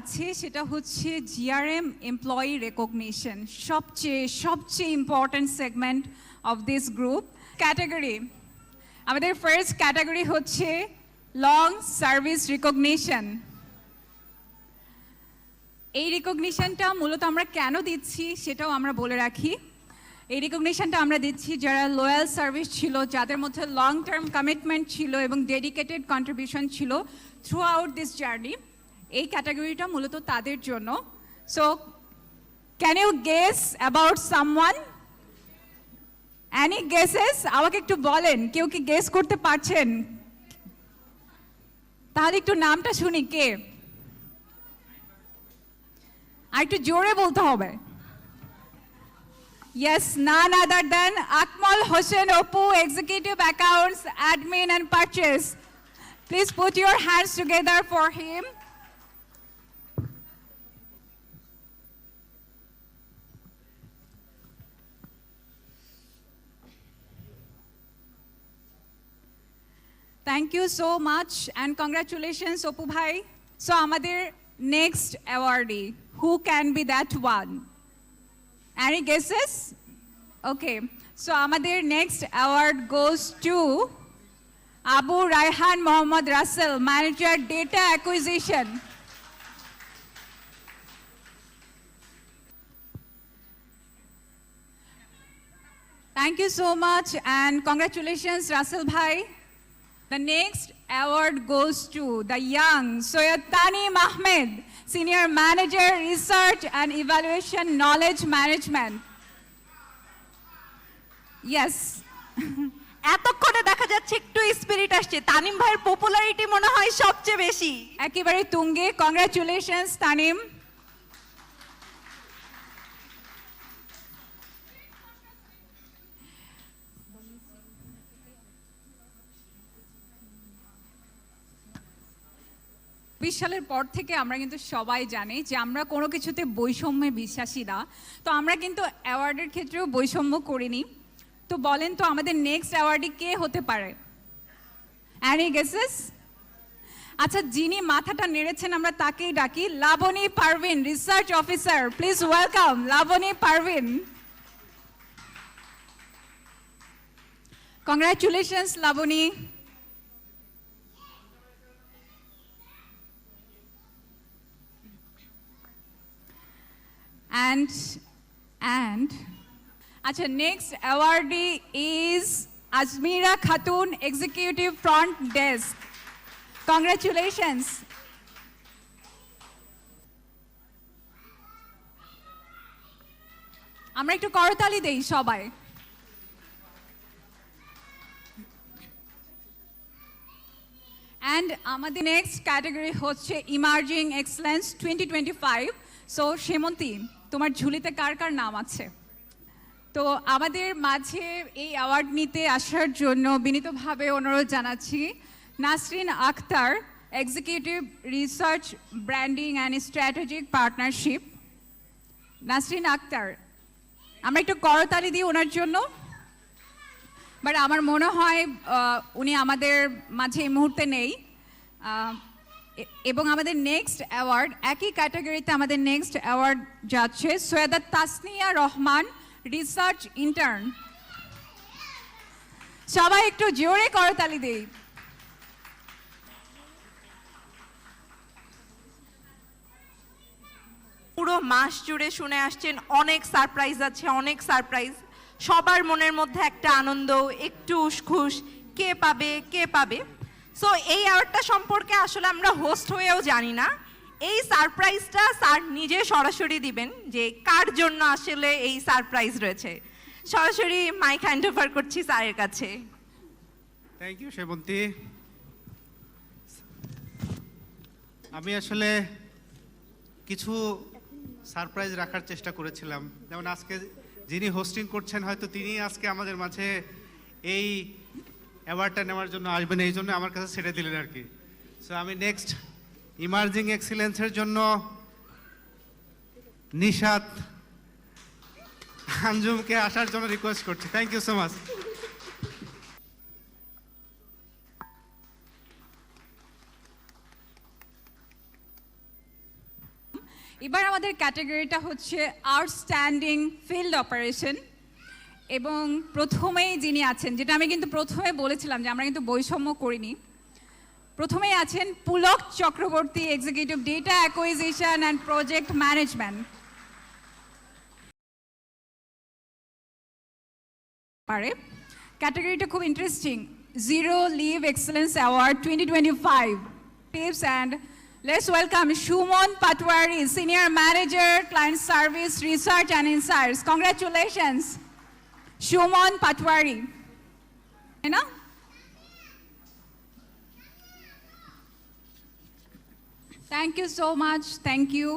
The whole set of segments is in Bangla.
আছে সেটা হচ্ছে জিআরএম এমপ্লয়ি রেকগনিশন, সবচেয়ে important segment of this group category. আমাদের ফার্স্ট ক্যাটাগরি হচ্ছে লং সার্ভিস রিকগনিশন। এই রিকগনিশনটা মূলত আমরা কেন দিচ্ছি সেটাও আমরা বলে রাখি। এই রিকগনিশনটা আমরা দিচ্ছি যারা লয়াল সার্ভিস ছিল, যাদের মধ্যে লং টার্ম কমিটমেন্ট ছিল এবং ডেডিকেটেড কন্ট্রিবিউশন ছিল থ্রু আউট দিস জার্নি। এই ক্যাটাগরিটা মূলত তাদের জন্য। So can you guess about someone? Any guesses? আমাকে একটু বলেন, কেউ কি গেস করতে পারছেন? তাহলে একটু নামটা শুনি, কে? আর একটু জোরে বলতে হবে। Yes, none other than Akmal Hossain Oppu, Executive Accounts, Admin and Purchase. Please put your hands together for him. Thank you so much and congratulations, Oppu bhai. So, amader next awardee, who can be that one? Any guesses? Okay. So, amader next award goes to Abu Raihan Mohammad Russell, Manager Data Acquisition. Thank you so much and congratulations, Russell bhai. The next award goes to the young Soyad Tanim Ahmed, Senior Manager, Research and Evaluation Knowledge Management. Yes. এতক্ষণে দেখা যাচ্ছে একটু স্পিরিট আসছে। তানিম ভাইয়ের পপুলারিটি মনে হয় সবচেয়ে বেশি, একেবারে তুঙ্গে। কংগ্রাচুলেশনস তানিম। সালের পর থেকে আমরা কিন্তু সবাই জানি যে আমরা কোনো কিছুতে বৈষম্যে বিশ্বাসী না। তো আমরা কিন্তু অ্যাওয়ার্ডের ক্ষেত্রেও বৈষম্য করিনি। তো বলেন তো আমাদের নেক্সট অ্যাওয়ার্ডই কে হতে পারে? Any guesses? আচ্ছা, যিনি মাথাটা নেড়েছেন আমরা তাকেই ডাকি, Laboni Parvin, research officer. Please welcome Laboni Parvin. Congratulations Laboni. And acha, next awardee is Azmira Khatun, Executive Front Desk. Congratulations. আমরা একটু করতালি দেই সবাই। And আমাদের next category হচ্ছে Emerging Excellence 2025. So Shemonti, তোমার ঝুলিতে কার কার নাম আছে? তো আমাদের মাঝে এই অ্যাওয়ার্ড নিতে আসার জন্য বিনীতভাবে অনুরোধ জানাচ্ছি Nasrin Akter, executive research branding and strategic partnership. Nasrin Akter, আমরা একটু করতালি দিই ওনার জন্য। বাট আমার মনে হয় উনি আমাদের মাঝে এই মুহূর্তে নেই। এবং আমাদের নেক্সট অ্যাওয়ার্ড একই ক্যাটাগরিতে আমাদের নেক্সট অ্যাওয়ার্ড যাচ্ছে সৈয়দা তাসনিয়া রহমান, রিসার্চ ইন্টার্ন। সবাই একটু জোরে করতালি দেই। পুরো মাস জুড়ে শুনে আসছেন অনেক সারপ্রাইজ আছে, অনেক সারপ্রাইজ। সবার মনের মধ্যে একটা আনন্দ, একটু উসখুস, কে পাবে কে পাবে। সো এই অ্যাওয়ার্ডটা সম্পর্কে আসলে আমরা হোস্ট হয়েও জানি না। এই সারপ্রাইজটা স্যার নিজে সরাসরি দিবেন যে কার জন্য আসলে এই সারপ্রাইজ রয়েছে। সরাসরি মাইক হ্যান্ড ওভার করছি স্যারের কাছে। থ্যাংক ইউ সেবন্তী। আমি আসলে কিছু সারপ্রাইজ রাখার চেষ্টা করেছিলাম, যেমন আজকে যিনি হোস্টিং করছেন হয়তো তিনি আজকে আমাদের মাঝে এই অ্যাওয়ার্ডটা নেওয়ার জন্য আসবেন, এই জন্য আমার কাছে ছেড়ে দিলেন আর কি। সো আমি নেক্সট ইমার্জিং এক্সিলেন্সের জন্য নিশাত আঞ্জুমকে আসার জন্য রিকোয়েস্ট করছি। Thank you so much. এবার আমাদের ক্যাটাগরিটা হচ্ছে আউটস্ট্যান্ডিং ফিল্ড অপারেশন, এবং প্রথমেই যিনি আছেন, যেটা আমি কিন্তু প্রথমে বলেছিলাম যে আমরা কিন্তু বৈষম্য করিনি, প্রথমেই আছেন Pulak Chakraborty, executive data acquisition and project management. পারে ক্যাটাগরিটা খুব interesting, zero leave excellence award 2025 tips, and let's welcome Suman Patwari, senior manager client service research and insights. Congratulations Suman Patwari, তাই না? Thank you so much. Thank you.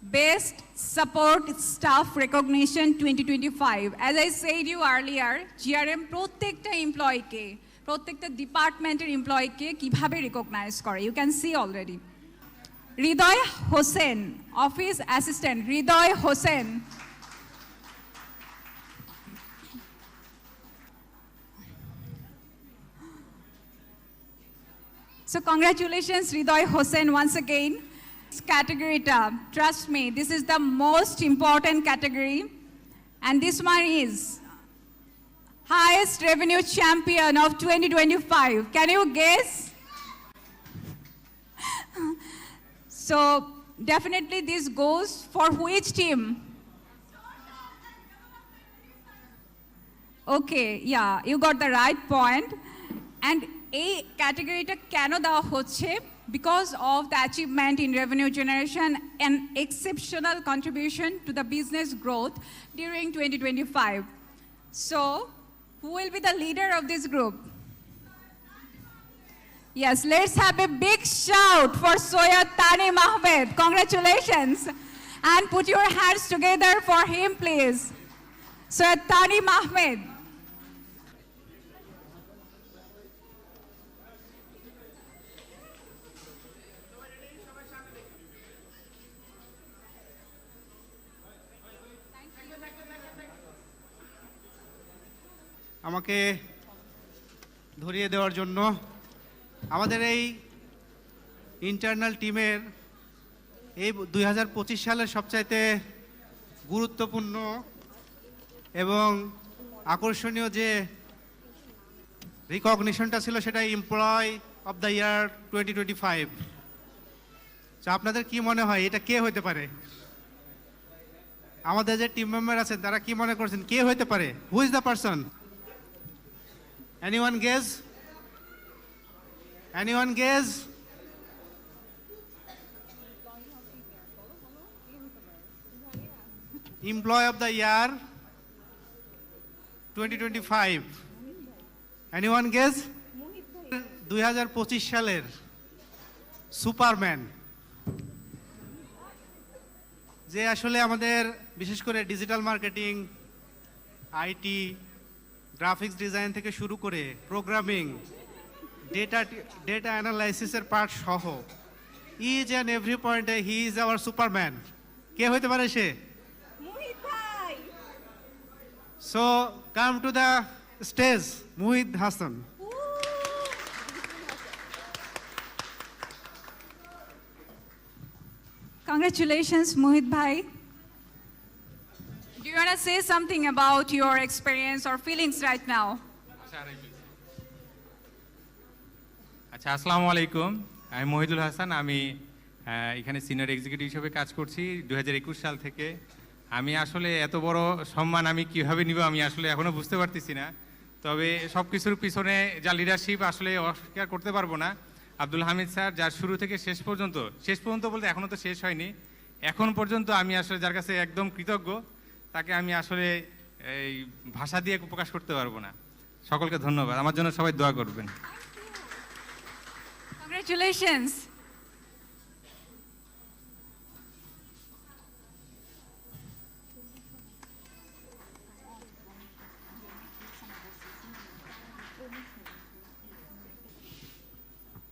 Best Support Staff Recognition 2025. As I said you earlier, GRM প্রত্যেকটা এমপ্লয়িকে, প্রত্যেকটা ডিপার্টমেন্টের এমপ্লয়িকে কিভাবে রিকগনাইজ করে, you can see already. Hridoy Hossain, office assistant Hridoy Hossain. So congratulations Hridoy Hossain once again. This category, trust me, this is the most important category, and this one is highest revenue champion of 2025. Can you guess? So definitely this goes for which team? Okay, yeah, you got the right point. And এই ক্যাটাগরিটা কেন দেওয়া হচ্ছে? Because of the achievement in revenue generation and exceptional contribution to the business growth during 2025. So who will be the leader of this group? Yes, let's have a big shout for Soyad Tanim Ahmed. Congratulations. And put your hands together for him, please. Soyad Tanim Ahmed. আমাকে ধরিয়ে দেওয়ার জন্য। আমাদের এই ইন্টারনাল টিমের এই 2025 সালের সবচাইতে গুরুত্বপূর্ণ এবং আকর্ষণীয় যে রিকগনিশনটা ছিল সেটা এমপ্লয় অফ দ্য ইয়ার 2025। তো আপনাদের কি মনে হয় এটা কে হতে পারে? আমাদের যে টিম মেম্বার আছেন তারা কি মনে করছেন কে হতে পারে? হু is the person? Anyone guess? Anyone guess? Employee of the year 2025. Anyone guess? 2025 সালের সুপারম্যান, যে আসলে আমাদের বিশেষ করে digital marketing, IT, graphics design থেকে শুরু করে প্রোগ্রামিং, ডেটা অ্যানালাইসিসের পার্ট সহ ইচ অ্যান্ড এভরি পয়েন্টে হি ইজ আওয়ার সুপারম্যান। কে হতে পারে সে? So come to the stage Muhit Hasan. Congratulations, Mohit Bhai. Do you want to say something about your experience or feelings right now? আচ্ছা, আসসালামু আলাইকুম। আমি মহিদুল হাসান। আমি এখানে সিনিয়র এক্সিকিউটিভ হিসেবে কাজ করছি 2021 সাল থেকে। আমি আসলে এত বড় সম্মান আমি কিভাবে নিব আমি আসলে এখনো বুঝতে পারতেছি না। তবে সব কিছুর পিছনে যা লিডারশিপ আসলে অস্বীকার করতে পারবো না। আব্দুল হামিদ স্যার যার শুরু থেকে শেষ পর্যন্ত বলতে এখনো তো শেষ হয়নি, এখন পর্যন্ত আমি আসলে যার কাছে একদম কৃতজ্ঞ, তাকে আমি আসলে এই ভাষা দিয়ে প্রকাশ করতে পারবো না। সকলকে ধন্যবাদ। আমার জন্য সবাই দোয়া করবেন। Congratulations.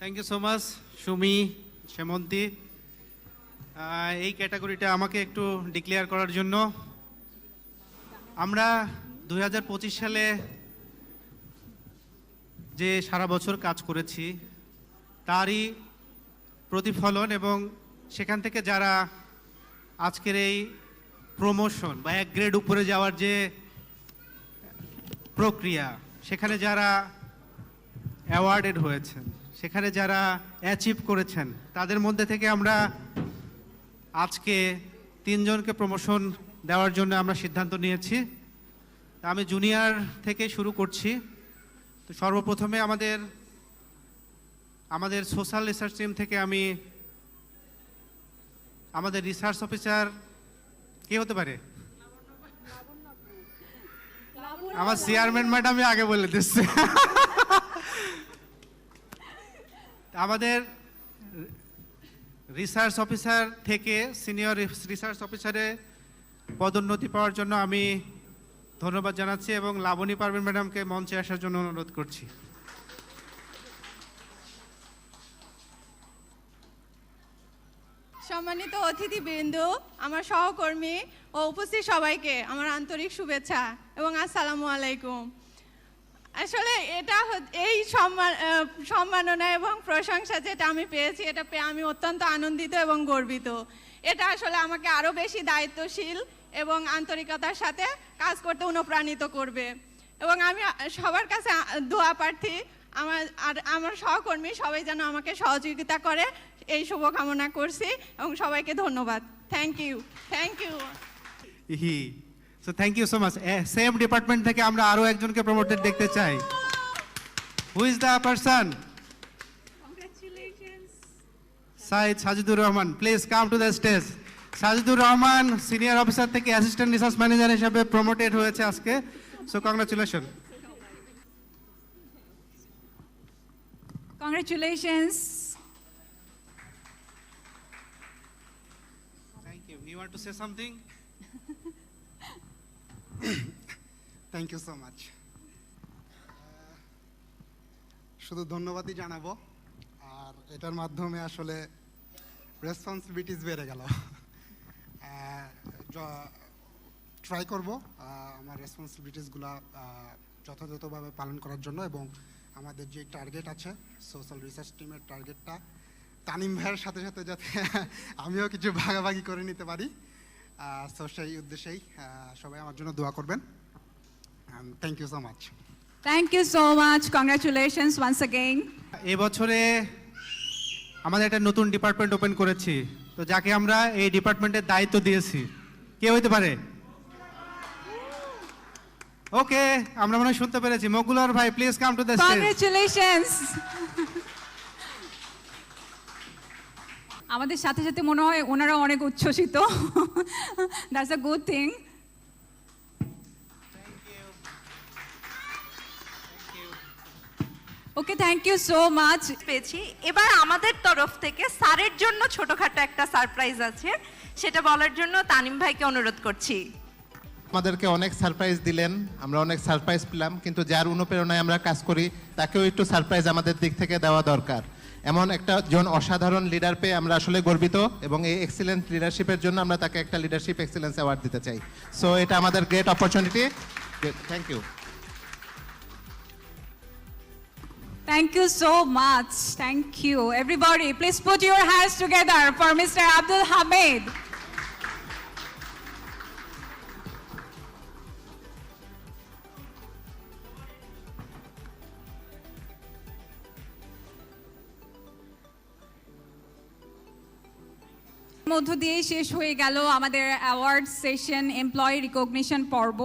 Thank you so much Sumi, Semonti, এই ক্যাটাগরিটা আমাকে একটু ডিক্লেয়ার করার জন্য। আমরা 2025 সালে যে সারা বছর কাজ করেছি তারই প্রতিফলন এবং সেখান থেকে যারা আজকের এই প্রমোশন বা এক গ্রেড উপরে যাওয়ার যে প্রক্রিয়া, সেখানে যারা অ্যাওয়ার্ডেড হয়েছেন, সেখানে যারা অ্যাচিভ করেছেন, তাদের মধ্যে থেকে আমরা আজকে 3 জনকে প্রমোশন দেওয়ার জন্য আমরা সিদ্ধান্ত নিয়েছি। তা আমি জুনিয়র থেকে শুরু করছি। তো সর্বপ্রথমে আমাদের সোশ্যাল রিসার্চ টিম থেকে আমি আমাদের রিসার্চ অফিসার কে হতে পারে? আমার চেয়ারম্যান ম্যাডামই আগে বলে দিচ্ছে। আমাদের রিসার্চ অফিসার থেকে সিনিয়র রিসার্চ অফিসারে পদোন্নতি পাওয়ার জন্য আমি ধন্যবাদ জানাচ্ছি এবং লাবণী পারভিন ম্যাডামকে মঞ্চে আসার জন্য অনুরোধ করছি। সম্মানিত অতিথিবৃন্দ, আমার সহকর্মী ও উপস্থিত সবাইকে আমার আন্তরিক শুভেচ্ছা এবং আসসালামু আলাইকুম। আসলে এই সম্মাননা এবং প্রশংসা যেটা আমি পেয়েছি, এটা পেয়ে আমি অত্যন্ত আনন্দিত এবং গর্বিত। এটা আসলে আমাকে আরও বেশি দায়িত্বশীল এবং আন্তরিকতার সাথে কাজ করতে অনুপ্রাণিত করবে। এবং আমি সবার কাছে দোয়া প্রার্থী, আমার সহকর্মী সবাই যেন আমাকে সহযোগিতা করে, এই শুভকামনা করছি এবং সবাইকে ধন্যবাদ। Thank you. So thank you so much. Same department থেকে আমরা আরো একজনকে প্রমোটেড দেখতে চাই। Who is the person? Sajidur Rahman, please come to the stage. Sajidur Rahman senior officer থেকে অ্যাসিস্ট্যান্ট রিসার্চ ম্যানেজার হিসেবে প্রমোটেড হয়েছে আজকে। So congratulation. Congratulations. Thank you. You want to say something? Thank you so much. শুধু ধন্যবাদই জানাবো, আর এটার মাধ্যমে আসলে রেসপন্সিবিলিটিস বেড়ে গেল। ট্রাই করব আমার রেসপন্সিবিলিটিসগুলো যথাযথভাবে পালন করার জন্য, এবং আমাদের যে টার্গেট আছে সোশ্যাল রিসার্চ টিমের টার্গেটটা তানিম ভাইয়ের সাথে সাথে যাতে আমিও কিছু ভাগাভাগি করে নিতে পারি। সো সেই উদ্দেশ্যেই সবাই আমার জন্য দোয়া করবেন। Thank you so much. Thank you so much. Congratulations once again. এবছরে আমাদের একটা নতুন ডিপার্টমেন্ট ওপেন করেছি। তো যাকে আমরা এই ডিপার্টমেন্টের দায়িত্ব দিয়েছি, কে হইতে পারে? ওকে, আমরা মনে হয় শুনতে পেরেছি। মকুলার ভাই, please come to the stage. Congratulations. আমাদের সাথে সাথে মনে হয় ওনারা অনেক উচ্ছ্বসিত। That's a good thing. Okay, thank you so much. পেয়েছি। এবার আমাদের তরফ থেকে স্যারের জন্য ছোটখাটো একটা সারপ্রাইজ আছে, সেটা বলার জন্য তানিম ভাইকে অনুরোধ করছি। আমাদেরকে অনেক সারপ্রাইজ দিলেন, আমরা অনেক সারপ্রাইজ পেলাম, কিন্তু যার অনুপ্রেরণায় আমরা কাজ করি তাকেও একটু সারপ্রাইজ আমাদের দিক থেকে দেওয়া দরকার। এমন একটা অসাধারণ লিডার পেয়ে আমরা আসলে গর্বিত, এবং এই এক্সিলেন্ট লিডারশিপের জন্য আমরা তাকে একটা লিডারশিপ এক্সিলেন্স অ্যাওয়ার্ড দিতে চাই। সো এটা আমাদের great opportunity. Thank you. Thank you so much. Thank you. Everybody, please put your hands together for Mr. Abdul Hamid. মধ্য দিয়ে শেষ হয়ে গেল আমাদের অ্যাওয়ার্ড সেশন এমপ্লয়ি রিকগনিশন পর্ব।